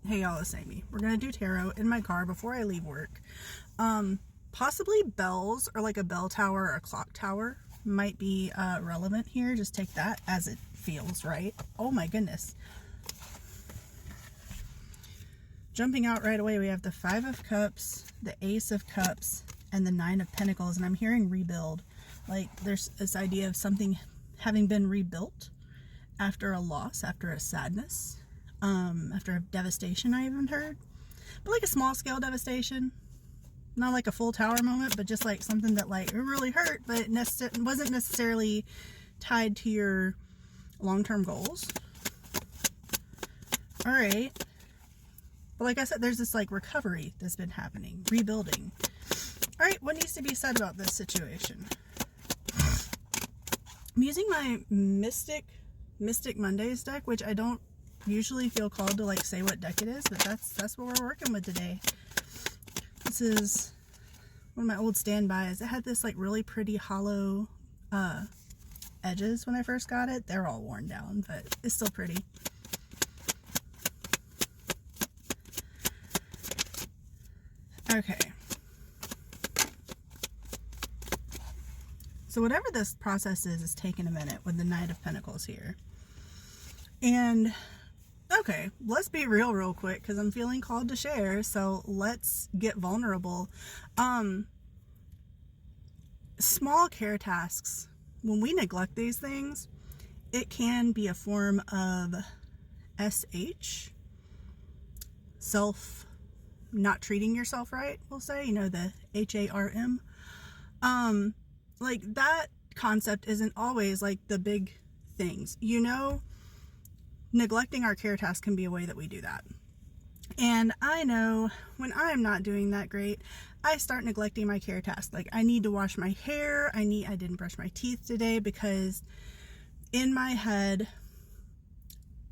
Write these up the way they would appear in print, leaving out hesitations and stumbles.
Hey y'all, it's Amy. We're gonna do tarot in my car before I leave work. Possibly bells or like a bell tower or a clock tower might be relevant here. Just take that as it feels, right? Oh my goodness. Jumping out right away, we have the Five of Cups, the Ace of Cups, and the Nine of Pentacles, and I'm hearing rebuild. Like there's this idea of something having been rebuilt after a loss, after a sadness, after a devastation, I even heard. But like a small scale devastation. Not like a full tower moment, but just like something that like it really hurt, but it wasn't necessarily tied to your long-term goals. All right. But like I said, there's this like recovery that's been happening, rebuilding. All right, what needs to be said about this situation? I'm using my Mystic Mondays deck, which I don't usually feel called to like say what deck it is, but that's what we're working with today. This is one of my old standbys. It had this like really pretty hollow edges when I first got it. They're all worn down, but it's still pretty. Okay. So whatever this process is taking a minute with the Knight of Pentacles here. And okay, let's be real quick because I'm feeling called to share. So let's get vulnerable. Small care tasks, when we neglect these things, it can be a form of SH, self, not treating yourself right, we'll say, you know, the HARM. Like that concept isn't always like the big things, you know. Neglecting our care tasks can be a way that we do that. And I know when I'm not doing that great, I start neglecting my care tasks. Like I need to wash my hair. I didn't brush my teeth today because in my head,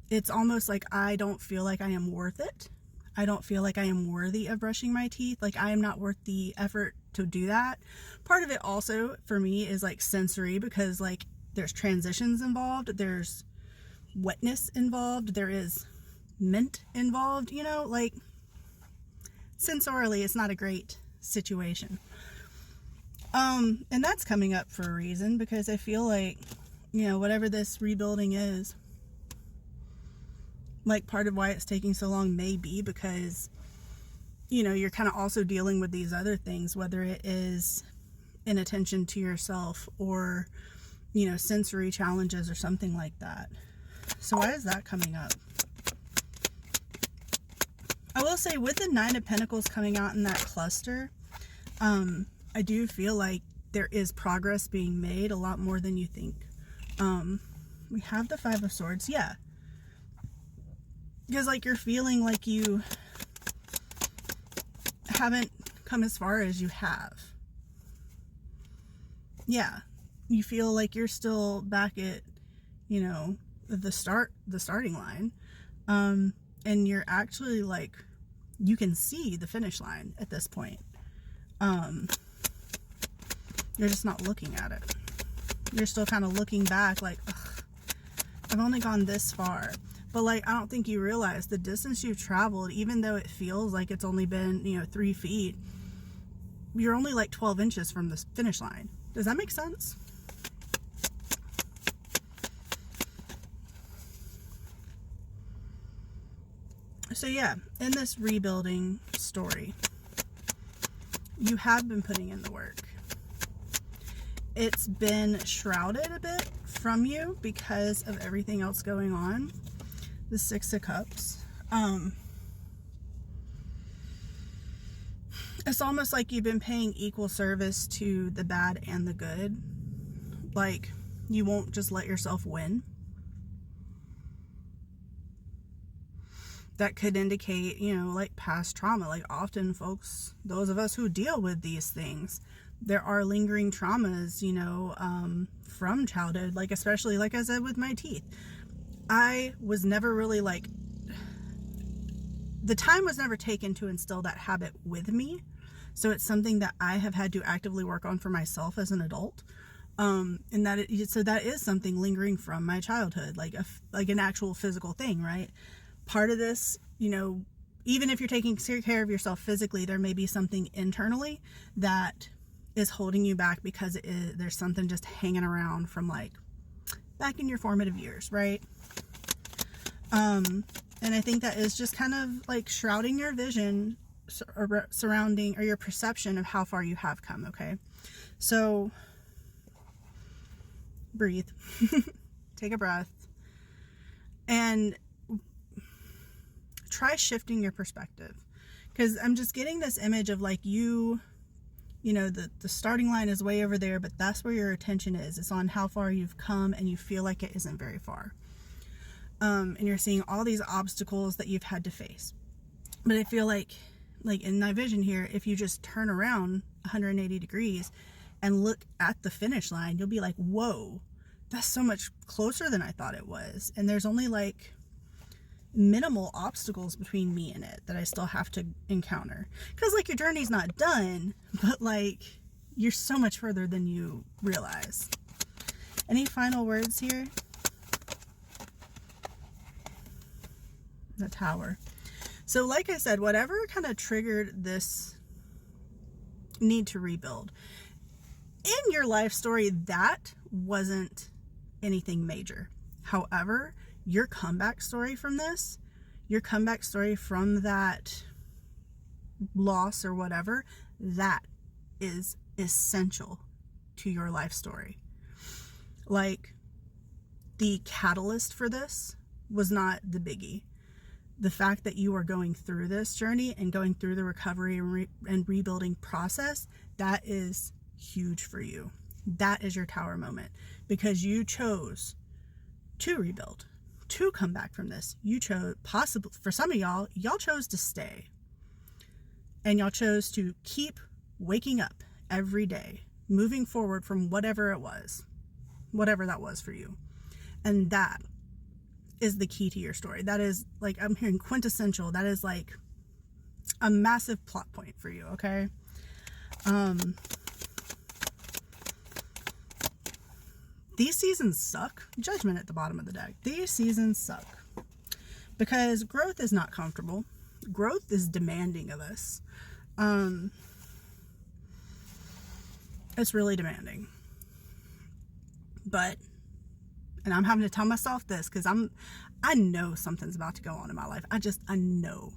it's almost like I don't feel like I am worth it. I don't feel like I am worthy of brushing my teeth. Like I am not worth the effort to do that. Part of it also for me is like sensory because like there's transitions involved. There's wetness involved, there is mint involved, you know, like sensorily it's not a great situation. And that's coming up for a reason because I feel like, you know, whatever this rebuilding is, like part of why it's taking so long may be because, you know, you're kind of also dealing with these other things, whether it is inattention to yourself or, you know, sensory challenges or something like that. So why is that coming up? I will say with the Nine of Pentacles coming out in that cluster, I do feel like there is progress being made a lot more than you think. We have the Five of Swords, yeah. Because like you're feeling like you haven't come as far as you have. Yeah, you feel like you're still back at, you know, the starting line, and you're actually like you can see the finish line at this point. You're just not looking at it. You're still kind of looking back like, ugh, I've only gone this far. But like I don't think you realize the distance you've traveled, even though it feels like it's only been, you know, 3 feet, you're only like 12 inches from the finish line. Does that make sense? So yeah, in this rebuilding story, you have been putting in the work. It's been shrouded a bit from you because of everything else going on. The Six of Cups. It's almost like you've been paying equal service to the bad and the good. Like, you won't just let yourself win. That could indicate, you know, like past trauma. Like often folks, those of us who deal with these things, there are lingering traumas, you know, from childhood, like especially like I said with my teeth. I was never really like, the time was never taken to instill that habit with me. So it's something that I have had to actively work on for myself as an adult. And so that is something lingering from my childhood, like an actual physical thing, right? Part of this, you know, even if you're taking care of yourself physically, there may be something internally that is holding you back because there's something just hanging around from like back in your formative years, right? And I think that is just kind of like shrouding your vision surrounding, or your perception of how far you have come. Okay, so breathe, take a breath, and try shifting your perspective, because I'm just getting this image of like you know, the starting line is way over there, but that's where your attention is. It's on how far you've come, and you feel like it isn't very far. And you're seeing all these obstacles that you've had to face. But I feel like in my vision here, if you just turn around 180 degrees and look at the finish line, you'll be like, whoa, that's so much closer than I thought it was. And there's only like minimal obstacles between me and it that I still have to encounter. Because like your journey's not done, but like you're so much further than you realize. Any final words here? The Tower. So like I said, whatever kind of triggered this need to rebuild in your life story, that wasn't anything major. However, your comeback story from this, your comeback story from that loss or whatever, that is essential to your life story. Like, the catalyst for this was not the biggie. The fact that you are going through this journey and going through the recovery and rebuilding process, that is huge for you. That is your tower moment, because you chose to rebuild, to come back from this. You chose, possibly for some of y'all chose to stay, and y'all chose to keep waking up every day, moving forward from whatever it was, whatever that was for you. And that is the key to your story. That is, like, I'm hearing quintessential. That is like a massive plot point for you. Okay. These seasons suck. Judgment at the bottom of the deck. These seasons suck because growth is not comfortable. Growth is demanding of us. It's really demanding. But, and I'm having to tell myself this because I know something's about to go on in my life. I know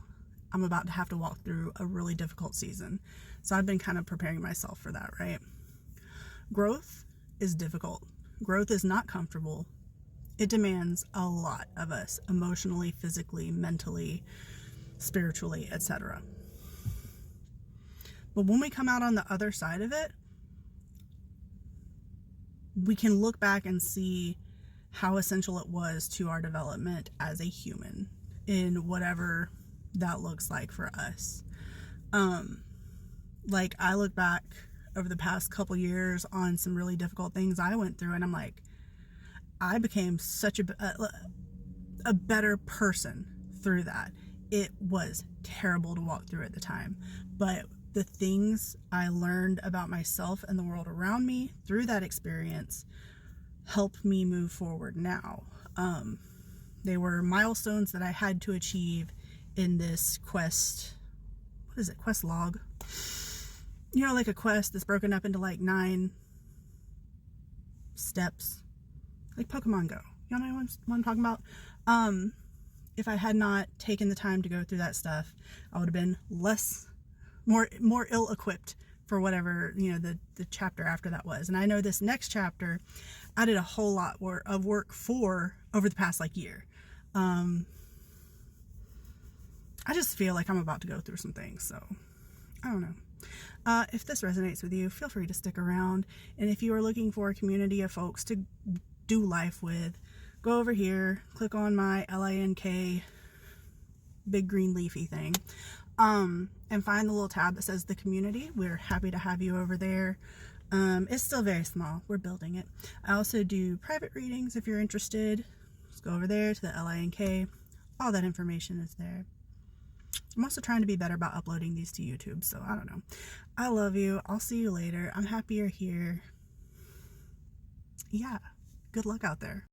I'm about to have to walk through a really difficult season. So I've been kind of preparing myself for that, right? Growth is difficult. Growth is not comfortable. It demands a lot of us, emotionally, physically, mentally, spiritually, etc. But when we come out on the other side of it, we can look back and see how essential it was to our development as a human in whatever that looks like for us. Like, I look back over the past couple years on some really difficult things I went through, and I'm like, I became such a better person through that. It was terrible to walk through at the time, but the things I learned about myself and the world around me through that experience helped me move forward now. They were milestones that I had to achieve in this quest. What is it? Quest log. You know, like a quest that's broken up into like 9 steps, like Pokemon Go. Y'all know what I'm talking about? If I had not taken the time to go through that stuff, I would have been more ill-equipped for whatever, you know, the chapter after that was. And I know this next chapter, I did a whole lot of work for over the past like year. I just feel like I'm about to go through some things, so I don't know. If this resonates with you, feel free to stick around. And if you are looking for a community of folks to do life with, go over here, click on my LINK big green leafy thing, and find the little tab that says the community. We're happy to have you over there. It's still very small. We're building it. I also do private readings if you're interested. Just go over there to the LINK. All that information is there. I'm also trying to be better about uploading these to YouTube, so I don't know. I love you. I'll see you later. I'm happy you're here. Yeah, good luck out there.